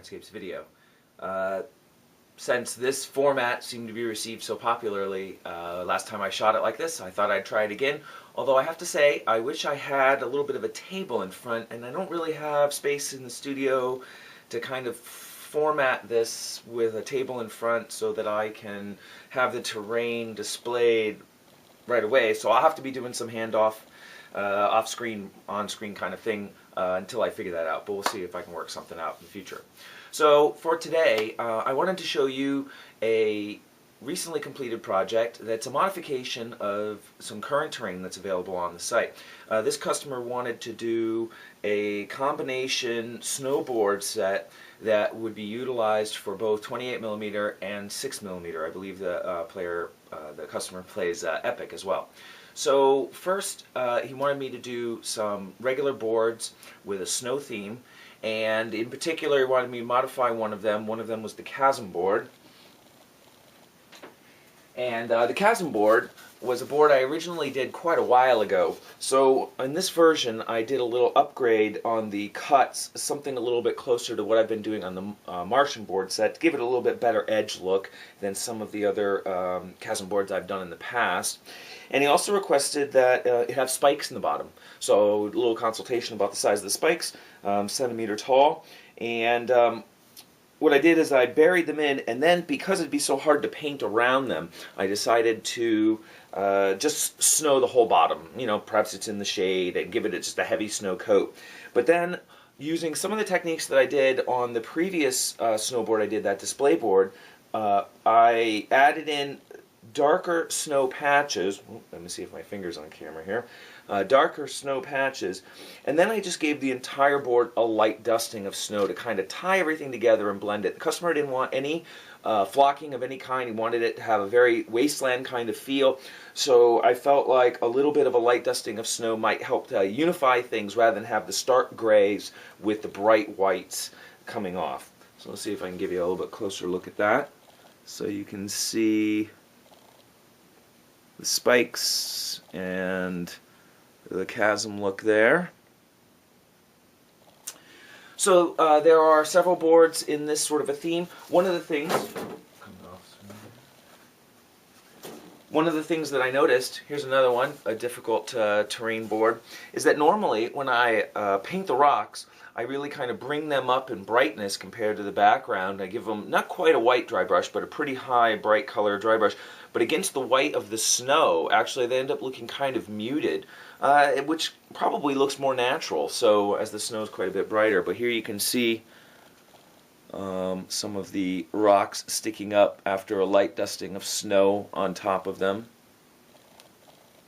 TerranScapes video. Since this format seemed to be received so popularly last time I shot it like this, I thought I'd try it again. Although I have to say, I wish I had a little bit of a table in front, and I don't really have space in the studio to kind of format this with a table in front so that I can have the terrain displayed right away. So I'll have to be doing some handoff, off-screen, on-screen kind of thing until I figure that out. But we'll see if I can work something out in the future. So for today, I wanted to show you a recently completed project that's a modification of some current terrain that's available on the site. This customer wanted to do a combination snowboard set that would be utilized for both 28mm and 6mm. I believe the customer plays Epic as well. So first, he wanted me to do some regular boards with a snow theme, and in particular he wanted me to modify one of them. One of them was the Chasm Board. And the Chasm Board was a board I originally did quite a while ago. So in this version I did a little upgrade on the cuts, something a little bit closer to what I've been doing on the Martian board set, to give it a little bit better edge look than some of the other Chasm boards I've done in the past. And he also requested that it have spikes in the bottom. So a little consultation about the size of the spikes, centimeter tall. And what I did is I buried them in, and then because it'd be so hard to paint around them, I decided to just snow the whole bottom. You know, perhaps it's in the shade and give it just a heavy snow coat. But then, using some of the techniques that I did on the previous snowboard I did, that display board, I added in darker snow patches. Let me see if my finger's on camera here. Darker snow patches, and then I just gave the entire board a light dusting of snow to kind of tie everything together and blend it. The customer didn't want any flocking of any kind. He wanted it to have a very wasteland kind of feel, so I felt like a little bit of a light dusting of snow might help to unify things rather than have the stark grays with the bright whites coming off. So let's see if I can give you a little bit closer look at that, so you can see the spikes and the chasm look there. So there are several boards in this sort of a theme. One of the things that I noticed, here's another one, a difficult terrain board, is that normally when I paint the rocks, I really kind of bring them up in brightness compared to the background. I give them not quite a white dry brush, but a pretty high bright color dry brush. But against the white of the snow, actually they end up looking kind of muted, which probably looks more natural, so as the snow is quite a bit brighter. But here you can see some of the rocks sticking up after a light dusting of snow on top of them.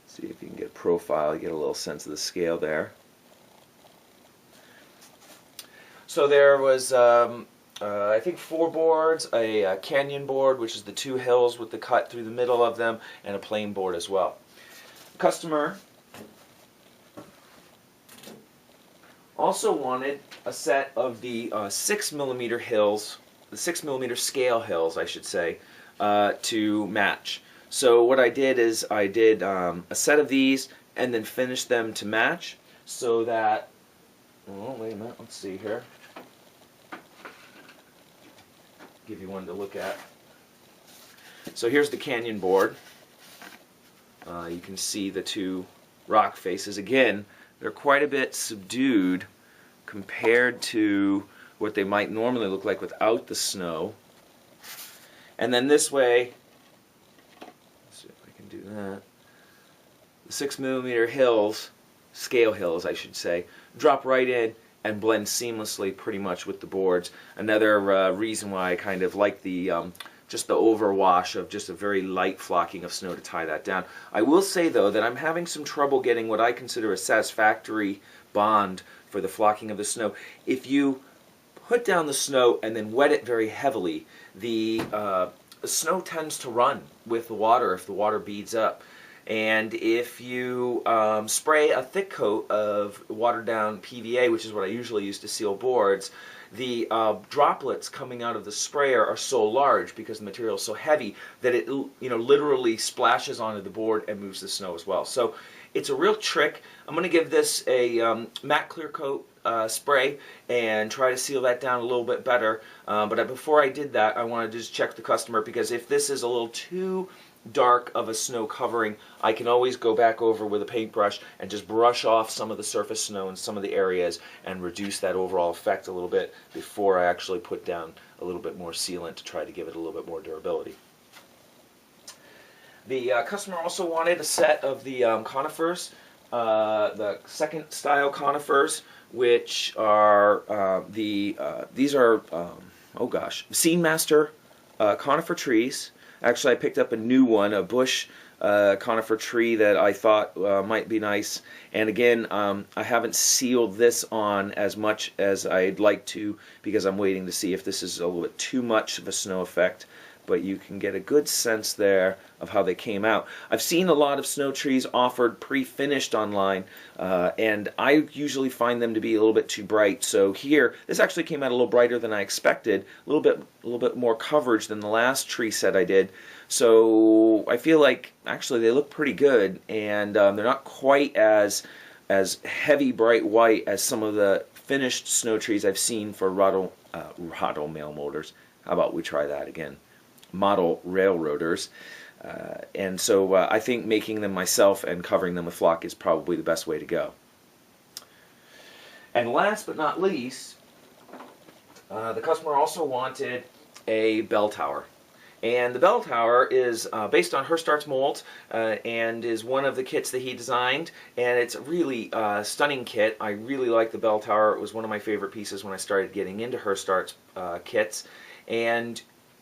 See if you can get profile, you get a little sense of the scale there. So there was, I think, 4 boards, a canyon board, which is the 2 hills with the cut through the middle of them, and a plain board as well. The customer also wanted a set of the 6mm hills, the 6mm scale hills, I should say, to match. So what I did is I did a set of these and then finished them to match, so that, oh, wait a minute, let's see here. Give you one to look at. So here's the canyon board. You can see the 2 rock faces. Again, they're quite a bit subdued compared to what they might normally look like without the snow. And then this way, let's see if I can do that. The 6mm hills, scale hills I should say, drop right in and blend seamlessly pretty much with the boards. Another reason why I kind of like the just the overwash of just a very light flocking of snow to tie that down. I will say though that I'm having some trouble getting what I consider a satisfactory bond for the flocking of the snow. If you put down the snow and then wet it very heavily, the snow tends to run with the water if the water beads up. And if you spray a thick coat of watered down PVA, which is what I usually use to seal boards, the droplets coming out of the sprayer are so large because the material is so heavy that it literally splashes onto the board and moves the snow as well. So it's a real trick. I'm going to give this a matte clear coat spray and try to seal that down a little bit better. But before I did that, I wanted to just check the customer, because if this is a little too dark of a snow covering, I can always go back over with a paintbrush and just brush off some of the surface snow in some of the areas and reduce that overall effect a little bit before I actually put down a little bit more sealant to try to give it a little bit more durability. The customer also wanted a set of the conifers, the second style conifers, which are these are oh gosh, Scene Master conifer trees. Actually, I picked up a new one, a bush conifer tree that I thought might be nice. And again, I haven't sealed this on as much as I'd like to, because I'm waiting to see if this is a little bit too much of a snow effect. But you can get a good sense there of how they came out. I've seen a lot of snow trees offered pre-finished online, and I usually find them to be a little bit too bright. So here, this actually came out a little brighter than I expected, a little bit more coverage than the last tree set I did. So I feel like actually they look pretty good, and they're not quite as heavy bright white as some of the finished snow trees I've seen for model mail motors. How about we try that again? Model railroaders. And so I think making them myself and covering them with flock is probably the best way to go. And last but not least, the customer also wanted a bell tower. And the bell tower is based on Herstart's molds and is one of the kits that he designed. And it's a really stunning kit. I really like the bell tower. It was one of my favorite pieces when I started getting into Herstart's kits. And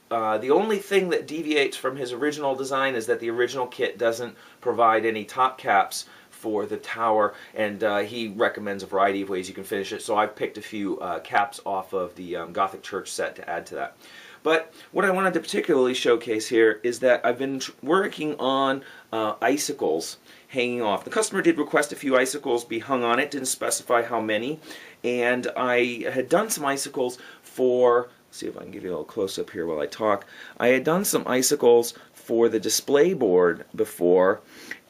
the only thing that deviates from his original design is that the original kit doesn't provide any top caps for the tower, and he recommends a variety of ways you can finish it. So I've picked a few caps off of the Gothic Church set to add to that. But what I wanted to particularly showcase here is that I've been working on icicles hanging off. The customer did request a few icicles be hung on it, didn't specify how many, and I had done some icicles for, see if I can give you a little close-up here while I talk. I had done some icicles for the display board before,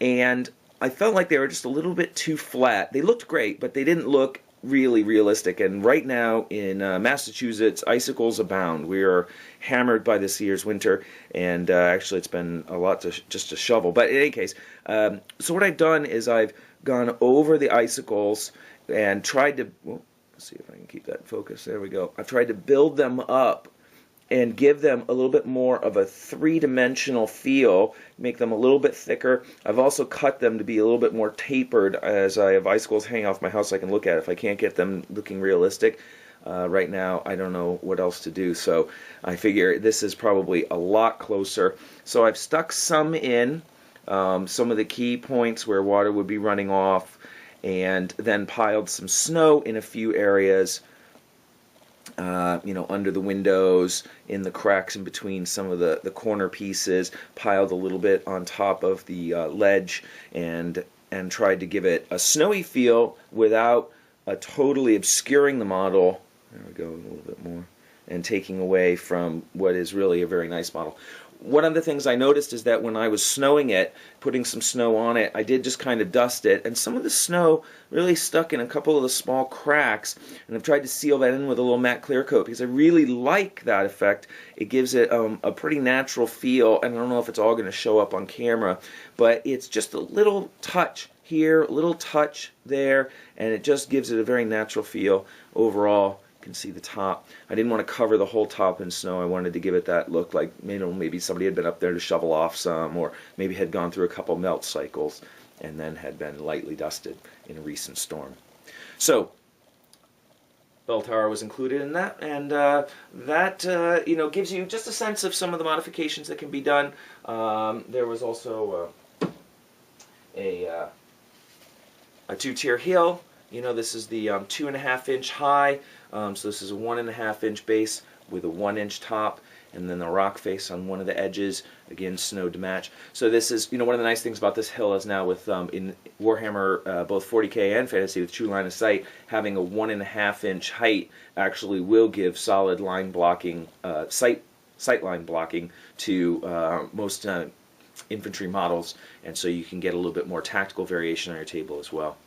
and I felt like they were just a little bit too flat. They looked great, but they didn't look really realistic. And right now in Massachusetts, icicles abound. We are hammered by this year's winter, and actually it's been a lot just to shovel. But in any case, so what I've done is I've gone over the icicles and tried to, well, let's see if I can keep that in focus. There we go. I've tried to build them up and give them a little bit more of a three-dimensional feel, make them a little bit thicker. I've also cut them to be a little bit more tapered as I have icicles hanging off my house I can look at. If I can't get them looking realistic right now, I don't know what else to do. So I figure this is probably a lot closer. So I've stuck some in, some of the key points where water would be running off, and then piled some snow in a few areas, you know, under the windows, in the cracks in between some of the corner pieces, piled a little bit on top of the ledge, and tried to give it a snowy feel without totally obscuring the model. There we go, a little bit more, and taking away from what is really a very nice model. One of the things I noticed is that when I was snowing it, putting some snow on it, I did just kind of dust it, and some of the snow really stuck in a couple of the small cracks, and I've tried to seal that in with a little matte clear coat because I really like that effect. It gives it a pretty natural feel, and I don't know if it's all going to show up on camera, but it's just a little touch here, a little touch there, and it just gives it a very natural feel overall. You can see the top. I didn't want to cover the whole top in snow. I wanted to give it that look like, you know, maybe somebody had been up there to shovel off some, or maybe had gone through a couple melt cycles and then had been lightly dusted in a recent storm. So BellTower was included in that, and that you know, gives you just a sense of some of the modifications that can be done. There was also a two-tier hill. You know, this is the 2.5-inch high, so this is a 1.5-inch base with a 1-inch top, and then the rock face on one of the edges, again snowed to match. So this is, you know, one of the nice things about this hill is now with in Warhammer both 40K and Fantasy with true line of sight, having a 1.5-inch height actually will give solid line blocking, sight line blocking to most infantry models, and so you can get a little bit more tactical variation on your table as well.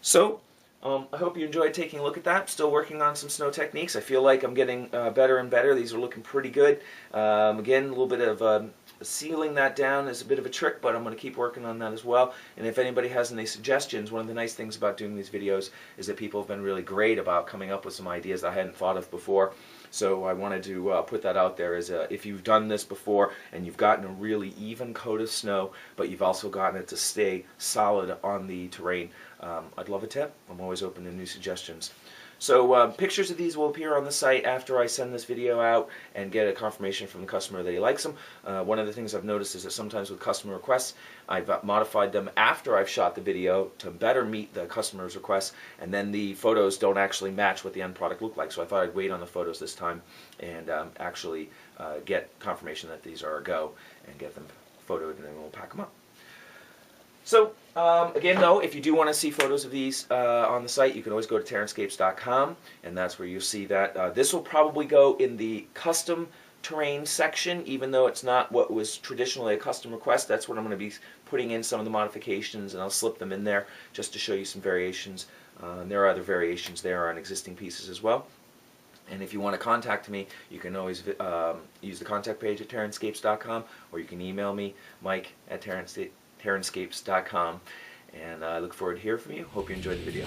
So I hope you enjoyed taking a look at that. Still working on some snow techniques. I feel like I'm getting better and better. These are looking pretty good. Again, a little bit of sealing that down is a bit of a trick, but I'm going to keep working on that as well. And if anybody has any suggestions, one of the nice things about doing these videos is that people have been really great about coming up with some ideas that I hadn't thought of before. So I wanted to put that out there as if you've done this before and you've gotten a really even coat of snow, but you've also gotten it to stay solid on the terrain, I'd love a tip. I'm always open to new suggestions. So pictures of these will appear on the site after I send this video out and get a confirmation from the customer that he likes them. One of the things I've noticed is that sometimes with customer requests, I've modified them after I've shot the video to better meet the customer's requests, and then the photos don't actually match what the end product looked like. So I thought I'd wait on the photos this time and actually get confirmation that these are a go and get them photoed, and then we'll pack them up. So, again though, if you do want to see photos of these on the site, you can always go to TerranScapes.com, and that's where you'll see that. This will probably go in the custom terrain section, even though it's not what was traditionally a custom request. That's what I'm going to be putting in some of the modifications, and I'll slip them in there just to show you some variations. There are other variations there on existing pieces as well. And if you want to contact me, you can always use the contact page at TerranScapes.com, or you can email me, Mike@TerranScapes.com, and I look forward to hearing from you. Hope you enjoyed the video.